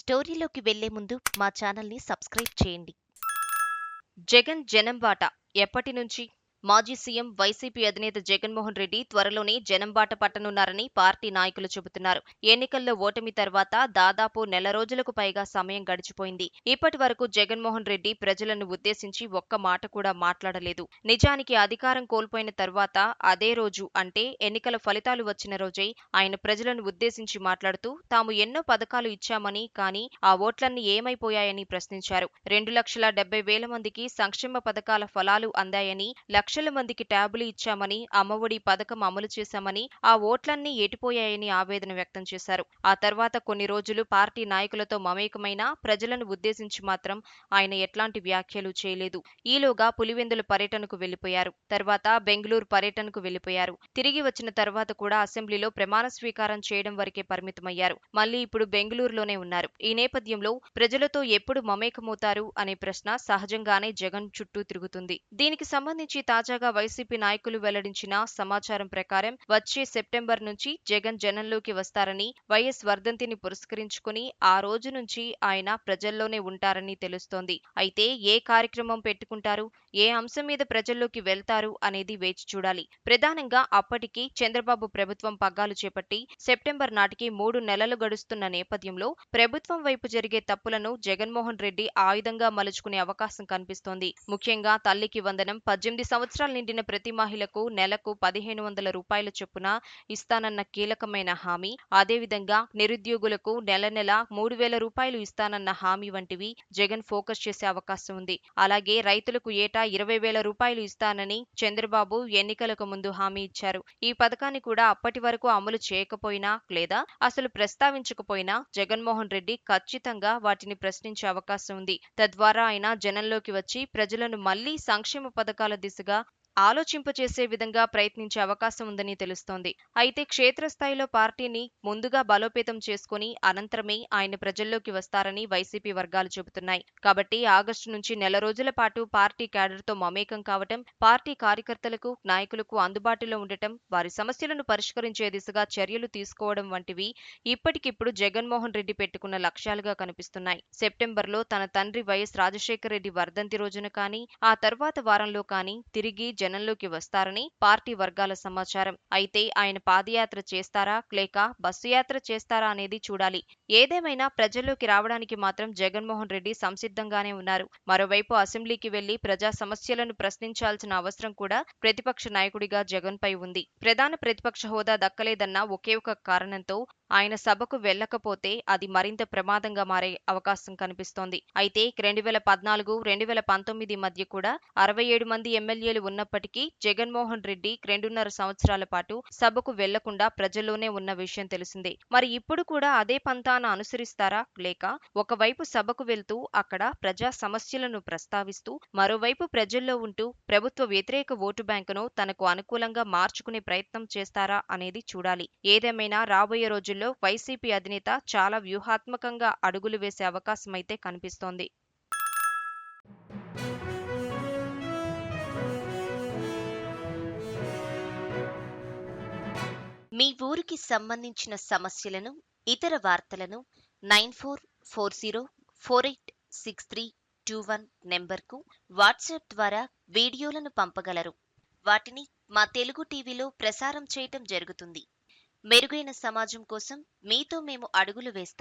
స్టోరీలోకి వెళ్లే ముందు మా ఛానల్ని సబ్స్క్రైబ్ చేయండి. జగన్ జనం బాట ఎప్పటి నుంచి? మాజీ సీఎం వైసీపీ అధినేత జగన్మోహన్ రెడ్డి త్వరలోనే జనం బాట పట్టనున్నారని పార్టీ నాయకులు చెబుతున్నారు. ఎన్నికల్లో ఓటమి తర్వాత దాదాపు నెల రోజులకు పైగా సమయం గడిచిపోయింది. ఇప్పటి వరకు జగన్మోహన్ రెడ్డి ప్రజలను ఉద్దేశించి ఒక్క మాట కూడా మాట్లాడలేదు. నిజానికి అధికారం కోల్పోయిన తర్వాత అదే రోజు అంటే ఎన్నికల ఫలితాలు వచ్చిన రోజే ఆయన ప్రజలను ఉద్దేశించి మాట్లాడుతూ తాము ఎన్నో పథకాలు ఇచ్చామని, కానీ ఆ ఓట్లన్నీ ఏమైపోయాయని ప్రశ్నించారు. 2,70,000 మందికి సంక్షేమ పథకాల ఫలాలు అందాయని, లక్షల మందికి ట్యాబులు ఇచ్చామని, అమ్మఒడి పథకం అమలు చేశామని, ఆ ఓట్లన్నీ ఎటుపోయాయని ఆవేదన వ్యక్తం చేశారు. ఆ తర్వాత కొన్ని రోజులు పార్టీ నాయకులతో మమేకమైన ప్రజలను ఉద్దేశించి మాత్రం ఆయన ఎట్లాంటి వ్యాఖ్యలు చేయలేదు. ఈలోగా పులివెందుల పర్యటనకు వెళ్లిపోయారు. తర్వాత బెంగళూరు పర్యటనకు వెళ్లిపోయారు. తిరిగి వచ్చిన తర్వాత కూడా అసెంబ్లీలో ప్రమాణ స్వీకారం చేయడం వరకే పరిమితమయ్యారు. మళ్లీ ఇప్పుడు బెంగళూరులోనే ఉన్నారు. ఈ నేపథ్యంలో ప్రజలతో ఎప్పుడు మమేకమవుతారు అనే ప్రశ్న సహజంగానే జగన్ చుట్టూ తిరుగుతుంది. దీనికి సంబంధించి తాజాగా వైసీపీ నాయకులు వెల్లడించిన సమాచారం ప్రకారం వచ్చే సెప్టెంబర్ నుంచి జగన్ జనంలోకి వస్తారని, వైఎస్ వర్ధంతిని పురస్కరించుకుని ఆ రోజు నుంచి ఆయన ప్రజల్లోనే ఉంటారని తెలుస్తోంది. అయితే ఏ కార్యక్రమం పెట్టుకుంటారు, ఏ అంశం మీద ప్రజల్లోకి వెళ్తారు అనేది వేచి చూడాలి. ప్రధానంగా అప్పటికి చంద్రబాబు ప్రభుత్వం పగ్గాలు చేపట్టి సెప్టెంబర్ నాటికి 3 నెలలు గడుస్తున్న నేపథ్యంలో ప్రభుత్వం వైపు జరిగే తప్పులను జగన్మోహన్ రెడ్డి ఆయుధంగా మలుచుకునే అవకాశం కనిపిస్తోంది. ముఖ్యంగా తల్లికి వందనం, 18 సంవత్సరాలు నిండిన ప్రతి మహిళకు నెలకు 1,500 రూపాయల చొప్పున ఇస్తానన్న కీలకమైన హామీ, అదేవిధంగా నిరుద్యోగులకు నెల నెల 3,000 రూపాయలు ఇస్తానన్న హామీ వంటివి జగన్ ఫోకస్ చేసే అవకాశం ఉంది. అలాగే రైతులకు ఏటా 20,000 రూపాయలు ఇస్తానని చంద్రబాబు ఎన్నికలకు ముందు హామీ ఇచ్చారు. ఈ పథకాన్ని కూడా అప్పటి వరకు అమలు చేయకపోయినా లేదా అసలు ప్రస్తావించకపోయినా జగన్మోహన్ రెడ్డి ఖచ్చితంగా వాటిని ప్రశ్నించే అవకాశం ఉంది. తద్వారా ఆయన జనంలోకి వచ్చి ప్రజలను మళ్లీ సంక్షేమ పథకాల దిశగా ఆలోచింపచేసే విధంగా ప్రయత్నించే అవకాశం ఉందని తెలుస్తోంది. అయితే క్షేత్రస్థాయిలో పార్టీని ముందుగా బలోపేతం చేసుకుని అనంతరమే ఆయన ప్రజల్లోకి వస్తారని వైసీపీ వర్గాలు చెబుతున్నాయి. కాబట్టి ఆగస్టు నుంచి నెల రోజుల పాటు పార్టీ క్యాడర్తో మమేకం కావటం, పార్టీ కార్యకర్తలకు, నాయకులకు అందుబాటులో ఉండటం, వారి సమస్యలను పరిష్కరించే దిశగా చర్యలు తీసుకోవడం వంటివి ఇప్పటికిప్పుడు జగన్మోహన్ రెడ్డి పెట్టుకున్న లక్ష్యాలుగా కనిపిస్తున్నాయి. సెప్టెంబర్లో తన తండ్రి వైఎస్ రాజశేఖర రెడ్డి వర్ధంతి రోజున కానీ, ఆ తర్వాత వారంలో కానీ తిరిగి జనంలోకి వస్తారని పార్టీ వర్గాల సమాచారం. అయితే ఆయన పాదయాత్ర చేస్తారా లేక బస్సు యాత్ర చేస్తారా అనేది చూడాలి. ఏదేమైనా ప్రజల్లోకి రావడానికి మాత్రం జగన్మోహన్ రెడ్డి సంసిద్ధంగానే ఉన్నారు. మరోవైపు అసెంబ్లీకి వెళ్లి ప్రజా సమస్యలను ప్రశ్నించాల్సిన అవసరం కూడా ప్రతిపక్ష నాయకుడిగా జగన్ పై ఉంది. ప్రధాన ప్రతిపక్ష హోదా దక్కలేదన్న ఒకే ఒక కారణంతో ఆయన సభకు వెళ్లకపోతే అది మరింత ప్రమాదంగా మారే అవకాశం కనిపిస్తోంది. అయితే 2014, 2019 మధ్య కూడా 67 మంది ఎమ్మెల్యేలు ఉన్నప్పటికీ జగన్మోహన్ రెడ్డి 2.5 సంవత్సరాల పాటు సభకు వెళ్లకుండా ప్రజల్లోనే ఉన్న విషయం తెలిసిందే. మరి ఇప్పుడు కూడా అదే పంథాను అనుసరిస్తారా లేక ఒకవైపు సభకు వెళ్తూ అక్కడ ప్రజా సమస్యలను ప్రస్తావిస్తూ మరోవైపు ప్రజల్లో ఉంటూ ప్రభుత్వ వ్యతిరేక ఓటు బ్యాంకును తనకు అనుకూలంగా మార్చుకునే ప్రయత్నం చేస్తారా అనేది చూడాలి. ఏదేమైనా రాబోయే రోజుల్లో వైసీపీ అధినేత చాలా వ్యూహాత్మకంగా అడుగులు వేసే అవకాశమైతే కనిపిస్తోంది. మీ ఊరికి సంబంధించిన సమస్యలను, ఇతర వార్తలను 9440486321 నెంబర్కు వాట్సాప్ ద్వారా వీడియోలను పంపగలరు. వాటిని మా తెలుగు టీవీలో ప్రసారం చేయటం జరుగుతుంది. మెరుగైన సమాజం కోసం మీతో మేము అడుగులు వేస్తాం.